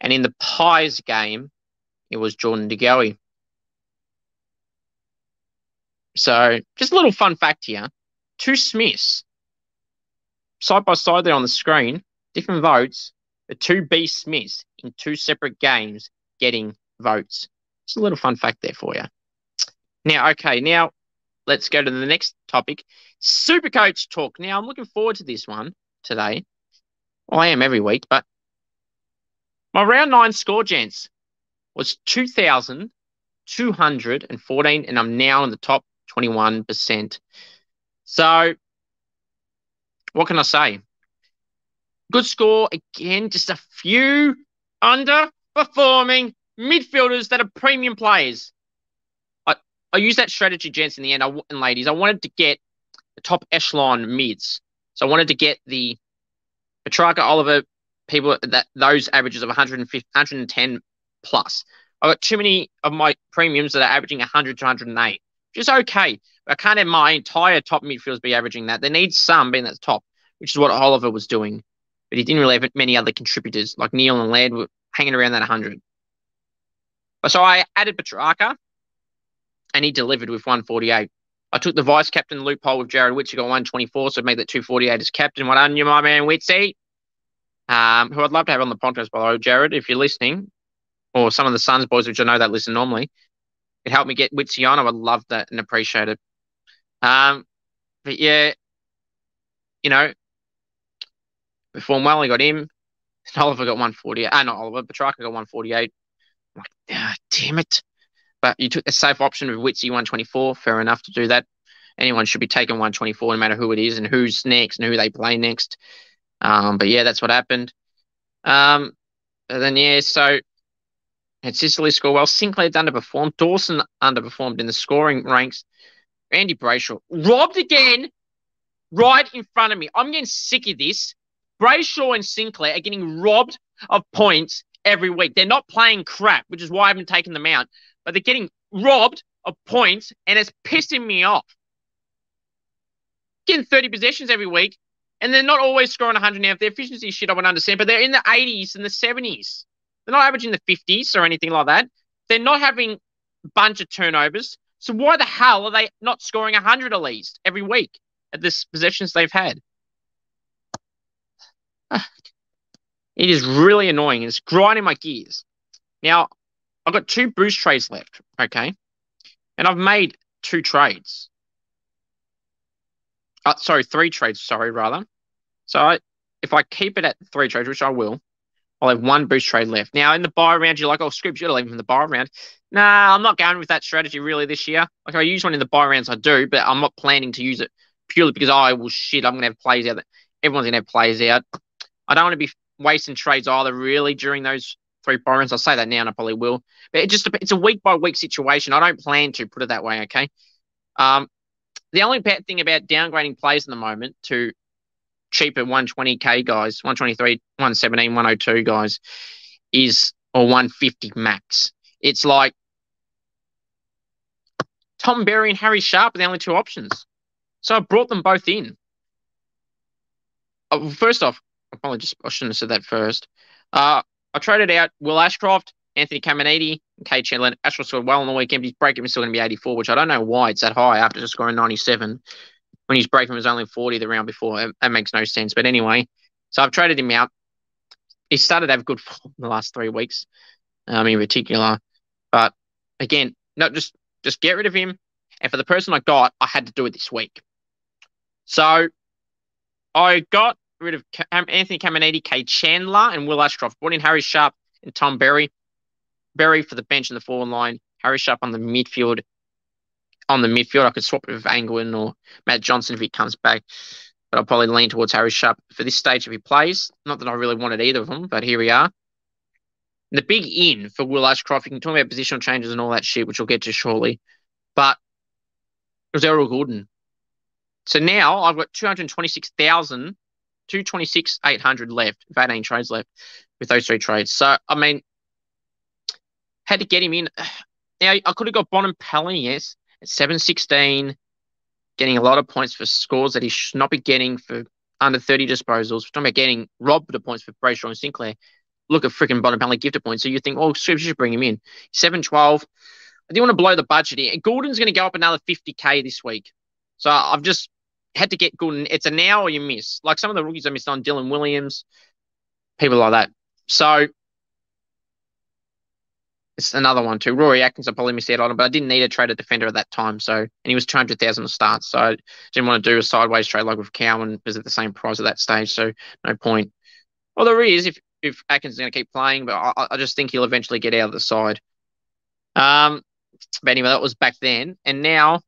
[SPEAKER 1] And in the Pies game, it was Jordan DeGoey. So, just a little fun fact here. 2 Smiths, side by side there on the screen, different votes, but 2 B Smiths in 2 separate games getting votes. Just a little fun fact there for you. Now, okay, now let's go to the next topic. Supercoach talk. Now, I'm looking forward to this one today. Well, I am every week, but my round 9 score, gents, was 2,214, and I'm now in the top 21%. So, what can I say? Good score. Again, just a few underperforming midfielders that are premium players. I used that strategy, gents, in the end, and ladies. I wanted to get the top echelon mids. So I wanted to get the Petrarca, Oliver, people that those averages of 150, 110 plus. I've got too many of my premiums that are averaging 100 to 108, which is okay. But I can't have my entire top midfielders be averaging that. They need some being at the top, which is what Oliver was doing. But he didn't really have many other contributors, like Neil and Laird were hanging around that 100. So I added Petrarca, and he delivered with 148. I took the vice captain loophole with Jared Witzy, got 124, so made that 248 as captain. What on you, my man Witzy? Who I'd love to have on the podcast, by the way, Jared, if you're listening, or some of the Suns boys, which I know that listen normally. It helped me get Witzy on. I would love that and appreciate it. But yeah, performed well. I got him. Oliver got 148. Not Oliver. Petrarca got 148. I'm like, damn it. But you took the safe option with Witzy 124. Fair enough to do that. Anyone should be taking 124 no matter who it is and who's next and who they play next. But yeah, that's what happened. And then, yeah, so had Sicily score well. Sinclair underperformed. Dawson underperformed in the scoring ranks. Andy Brayshaw robbed again right in front of me. I'm getting sick of this. Brayshaw and Sinclair are getting robbed of points every week. They're not playing crap, which is why I haven't taken them out. But they're getting robbed of points, and it's pissing me off. Getting 30 possessions every week, and they're not always scoring 100 now. If their efficiency is shit, I would understand, but they're in the 80s and the 70s. They're not averaging the 50s or anything like that. They're not having a bunch of turnovers. So why the hell are they not scoring 100 at least every week at the possessions they've had? It is really annoying. It's grinding my gears. Now, I've got 2 boost trades left, okay? And I've made 2 trades. 3 trades, rather. So if I keep it at 3 trades, which I will, I'll have 1 boost trade left. Now, in the buy round, you're like, oh, Scripps, you're leaving from the buy round. Nah, I'm not going with that strategy really this year. Like, I use one in the buy rounds, I do, but I'm not planning to use it purely because, I'm going to have plays out. Everyone's going to have plays out. I don't want to be wasting trades either, really, during those 3 buy rounds. I'll say that now, and I probably will. But it's a week-by-week situation. I don't plan to put it that way, okay? The only bad thing about downgrading players in the moment to cheaper 120k guys, 123, 117, 102 guys or 150 max. It's like Tom Berry and Harry Sharp are the only 2 options. So I brought them both in. First off, I shouldn't have said that first. I traded out Will Ashcroft, Anthony Caminiti, and Kate Chandler. Ashcroft scored well on the weekend, but his break even is still going to be 84, which I don't know why it's that high after just scoring 97. When his break even was only 40 the round before. That makes no sense. But anyway, so I've traded him out. He started to have good form in the last 3 weeks, in particular. But again, no, just get rid of him. And for the person I got, I had to do it this week. So I got rid of Anthony Caminiti, Kay Chandler, and Will Ashcroft. Brought in Harry Sharp and Tom Berry. Berry for the bench and the forward line. Harry Sharp on the midfield. I could swap it with Angwin or Matt Johnson if he comes back. But I'll probably lean towards Harry Sharp for this stage if he plays. Not that I really wanted either of them, but here we are. The big in for Will Ashcroft, you can talk about positional changes and all that shit, which we'll get to shortly. But it was Errol Gordon. So now I've got 226,800 left, 18 trades left with those 3 trades. So, had to get him in. Now, I could have got Bonampelli, yes, at 716, getting a lot of points for scores that he should not be getting for under 30 disposals. We're talking about getting robbed of points for Brayshaw and Sinclair. Look at freaking Bonampelli gifted points. So you think, Scripps, you should bring him in. 712. I didn't want to blow the budget here. Gordon's going to go up another 50k this week. So I've just had to get Gordon. It's a now or you miss. Like some of the rookies I missed on, Dylan Williams, people like that. So it's another one too. Rory Atkins, I probably missed out on him, but I didn't need a trade a defender at that time. So, and he was 200,000 to start. So I didn't want to do a sideways trade like with Cowan because at the same price at that stage. So no point. Well, there is if Atkins is going to keep playing, but I just think he'll eventually get out of the side. But anyway, that was back then. And now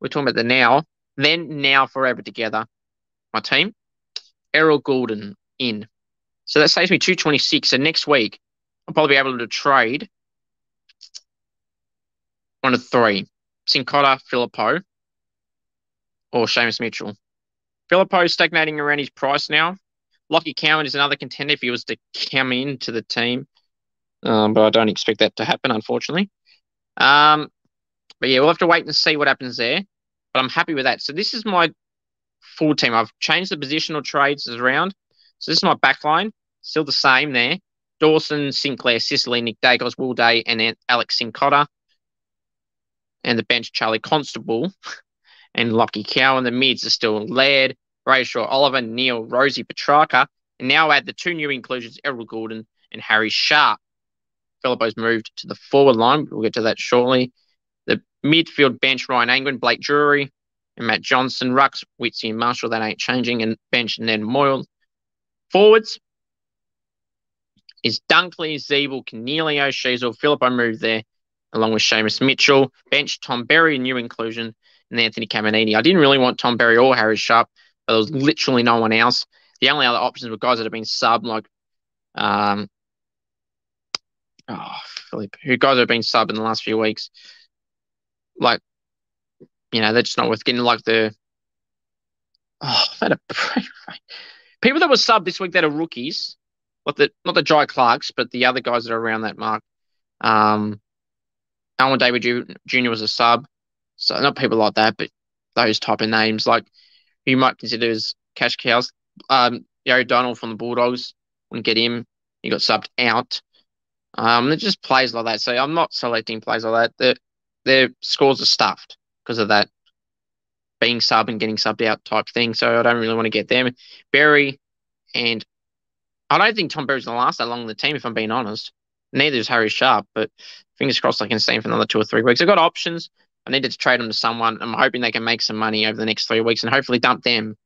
[SPEAKER 1] we're talking about the now. Then, now, forever together. My team. Errol Gordon in. So that saves me 226. So next week, I'll probably be able to trade one of three: Sincotta, Filippo, or Seamus Mitchell. Filippo stagnating around his price now. Lockie Cowan is another contender if he was to come into the team, but I don't expect that to happen, unfortunately. But yeah, we'll have to wait and see what happens there. But I'm happy with that. So this is my full team. I've changed the positional trades around. So this is my back line. Still the same there. Dawson, Sinclair, Sicily, Nick Dacos, Will Day, and then Alex Sincotta. And the bench, Charlie Constable and Lockie Cowan. The mids are still Laird, Brayshaw, Oliver, Neil, Rosie, Petrarca. And now add the two new inclusions, Errol Gordon and Harry Sharp. Filippo's moved to the forward line. We'll get to that shortly. The midfield bench, Ryan Angren, Blake Drury, and Matt Johnson. Rucks, Witsy and Marshall, that ain't changing. And bench Ned Moyle. Forwards is Dunkley, Zeeble, Cornelio, Sheasel, Filippo moved there, along with Seamus Mitchell. Bench, Tom Berry, new inclusion, and Anthony Caminiti. I didn't really want Tom Berry or Harry Sharp, but there was literally no one else. The only other options were guys that have been subbed, like who guys have been subbed in the last few weeks. Like, they're just not worth getting. Like people that were subbed this week that are rookies, not the Jai Clarks, but the other guys that are around that mark. Alan David Jr. was a sub, so not people like that, but those type of names, like who you might consider as cash cows. Yari Donald from the Bulldogs, wouldn't get him. He got subbed out. It just plays like that. So I'm not selecting plays like that. Their scores are stuffed because of that being sub and getting subbed out type thing. So I don't really want to get them. Berry, and I don't think Tom Berry's going to last that long in the team, if I'm being honest. Neither is Harry Sharp, but fingers crossed I can stay for another 2 or 3 weeks. I've got options. I needed to trade them to someone. I'm hoping they can make some money over the next 3 weeks and hopefully dump them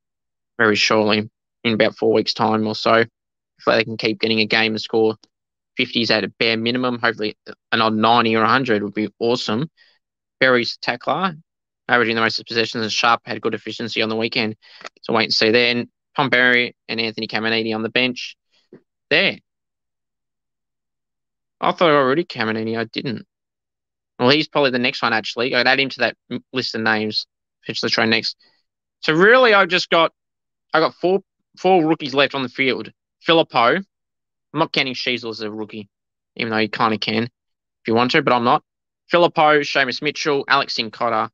[SPEAKER 1] very shortly in about 4 weeks' time or so. Hopefully they can keep getting a game and score 50s at a bare minimum. Hopefully an odd 90 or 100 would be awesome. Berry's tackler, averaging the most possessions, and Sharp had good efficiency on the weekend. So wait and see there. And Tom Berry and Anthony Caminiti on the bench there. I thought I already Caminiti. I didn't. Well, he's probably the next one, actually. I'd add him to that list of names. Pitch the train next. So really, I got four rookies left on the field. Filippo. I'm not counting Sheasel as a rookie, even though he kind of can if you want to, but I'm not. Filippo, Seamus Mitchell, Alex Sincotta,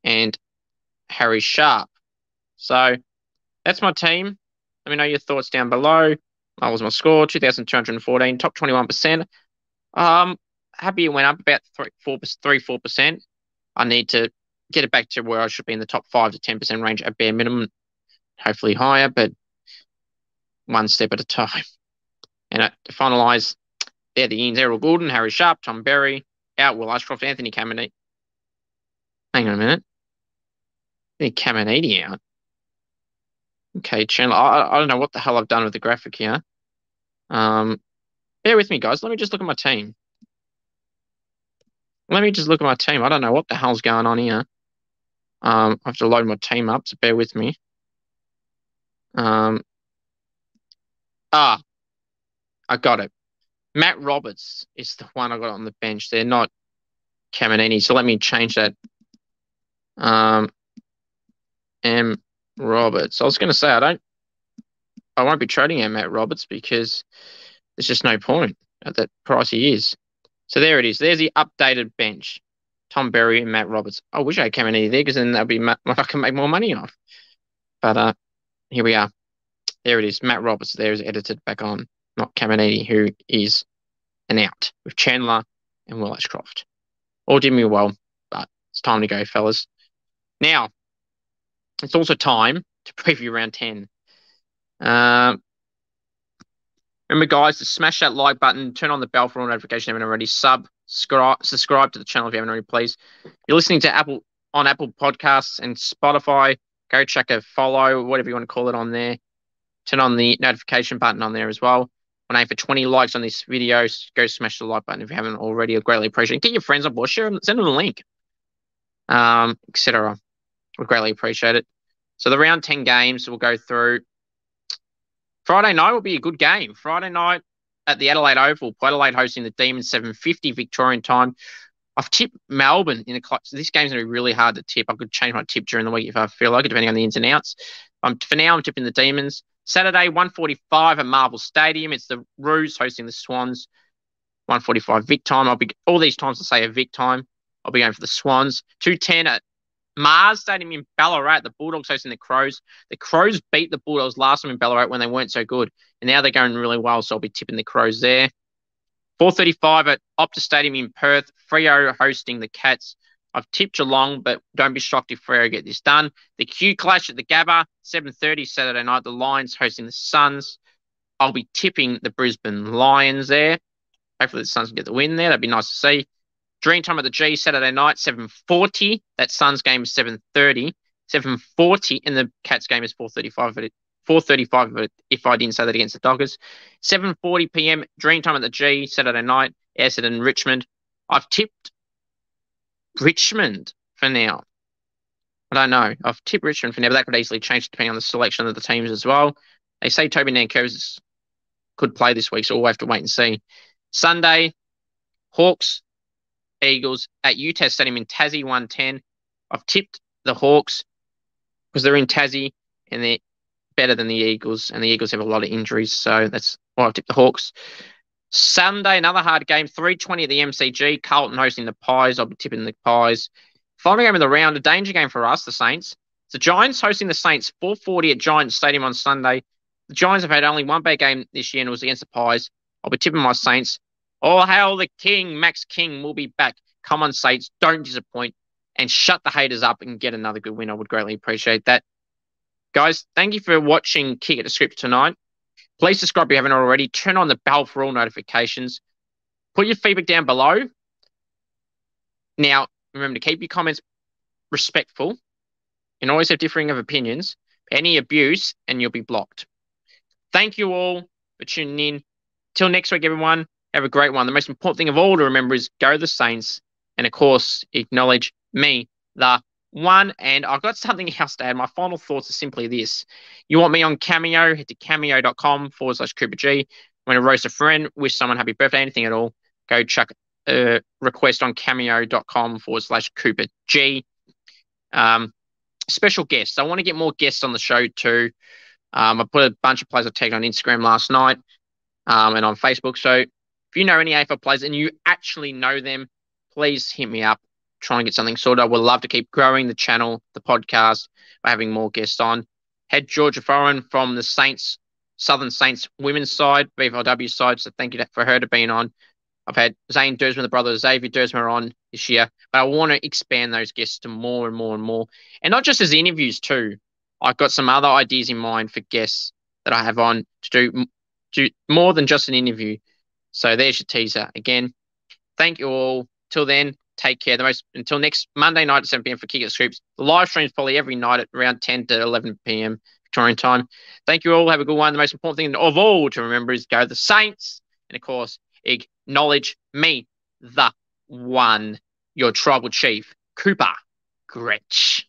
[SPEAKER 1] and Harry Sharp. So that's my team. Let me know your thoughts down below. That was my score, 2,214, top 21%. Happy it went up about 3-4%. I need to get it back to where I should be in the top 5 to 10% range at bare minimum, hopefully higher, but one step at a time. And to finalise, they're the ins: Errol Gordon, Harry Sharp, Tom Berry, out Will Ashcroft, Anthony Caminiti. Hang on a minute. Anthony Caminiti out. Okay, Chandler. I don't know what the hell I've done with the graphic here. Bear with me, guys. Let me just look at my team. I don't know what the hell's going on here. I have to load my team up, so bear with me. I got it. Matt Roberts is the one I got on the bench. They're not Caminiti, so let me change that. M. Roberts. I was going to say I won't be trading out Matt Roberts because there's just no point at that price he is. So there it is. There's the updated bench. Tom Berry and Matt Roberts. I wish I had Caminiti there because then that'd be what I can make more money off. But here we are. There it is. Matt Roberts there is edited back on, not Caminiti, who is an out with Chandler and Will Ashcroft. All did me well, but it's time to go, fellas. Now, it's also time to preview round 10. Remember, guys, to smash that like button, turn on the bell for all notifications if you haven't already. Subscribe to the channel if you haven't already, please. You're listening to Apple Podcasts and Spotify. Go check a follow, whatever you want to call it on there. Turn on the notification button on there as well. When I aim for 20 likes on this video, go smash the like button if you haven't already. I greatly appreciate it. Get your friends on board, share them, send them a link, etc. We greatly appreciate it. So the round 10 games we'll go through. Friday night will be a good game. Friday night, at the Adelaide Oval. Port Adelaide hosting the Demons, 7:50 Victorian time. I've tipped Melbourne in the clutch. This game's going to be really hard to tip. I could change my tip during the week if I feel like it, depending on the ins and outs. For now, I'm tipping the Demons. Saturday, 1:45 at Marvel Stadium. It's the Roos hosting the Swans. 1:45 Vic time. All these times to say a Vic time. I'll be going for the Swans. 2:10 at Mars Stadium in Ballarat. The Bulldogs hosting the Crows. The Crows beat the Bulldogs last time in Ballarat when they weren't so good. And now they're going really well, so I'll be tipping the Crows there. 4:35 at Optus Stadium in Perth. Freo hosting the Cats. I've tipped Geelong, but don't be shocked if Freo get this done. The Q Clash at the Gabba. 7:30 Saturday night. The Lions hosting the Suns. I'll be tipping the Brisbane Lions there. Hopefully the Suns can get the win there. That'd be nice to see. Dreamtime at the G Saturday night, 7:40. That Suns game is 7:30. 7:40, and the Cats game is 4:35. 4:35 if I didn't say that against the Dockers. 7:40 p.m. Dreamtime at the G Saturday night, Essendon, Richmond. I've tipped Richmond for now. I don't know. I've tipped Richmond for now, but that could easily change depending on the selection of the teams as well. They say Toby Nankervis could play this week, so we'll have to wait and see. Sunday, Hawks, Eagles at UTAS Stadium in Tassie, 1:10. I've tipped the Hawks because they're in Tassie and they're better than the Eagles, and the Eagles have a lot of injuries, so that's why I've tipped the Hawks. Sunday, another hard game, 3:20 at the MCG. Carlton hosting the Pies. I'll be tipping the Pies. Final game of the round, a danger game for us, the Saints. It's the Giants hosting the Saints, 4:40 at Giants Stadium on Sunday. The Giants have had only one bad game this year, and it was against the Pies. I'll be tipping my Saints. All hail the King. Max King will be back. Come on, Saints. Don't disappoint. And shut the haters up and get another good win. I would greatly appreciate that. Guys, thank you for watching Kick It to Script tonight. Please subscribe if you haven't already. Turn on the bell for all notifications. Put your feedback down below. Now, remember to keep your comments respectful and always have differing of opinions. Any abuse and you'll be blocked. Thank you all for tuning in. Till next week, everyone, have a great one. The most important thing of all to remember is go the Saints and, of course, acknowledge me, the one. And I've got something else to add. My final thoughts are simply this. You want me on Cameo, head to cameo.com/Cooper G. Want to roast a friend, wish someone happy birthday, anything at all, go chuck a request on cameo.com/Cooper G. Special guests. I want to get more guests on the show too. I put a bunch of players I tagged on Instagram last night and on Facebook. So if you know any AFL players and you actually know them, please hit me up. Try and get something sorted. I would love to keep growing the channel, the podcast, by having more guests on. Had Georgia Foran from the Saints, Southern Saints women's side, BFLW side, so thank you for her to being on. I've had Zane Dersmer, the brother of Xavier Dersmer, on this year, but I want to expand those guests to more and more and more. And not just as interviews too. I've got some other ideas in mind for guests that I have on to do more than just an interview. So there's your teaser. Again, thank you all. Till then, take care. Until next Monday night at 7 p.m. for Kick It Scoops. The live stream is probably every night at around 10 to 11 p.m. Victorian time. Thank you all. Have a good one. The most important thing of all to remember is go the Saints. And, of course, acknowledge me, the one, your tribal chief, Cooper Gretsch.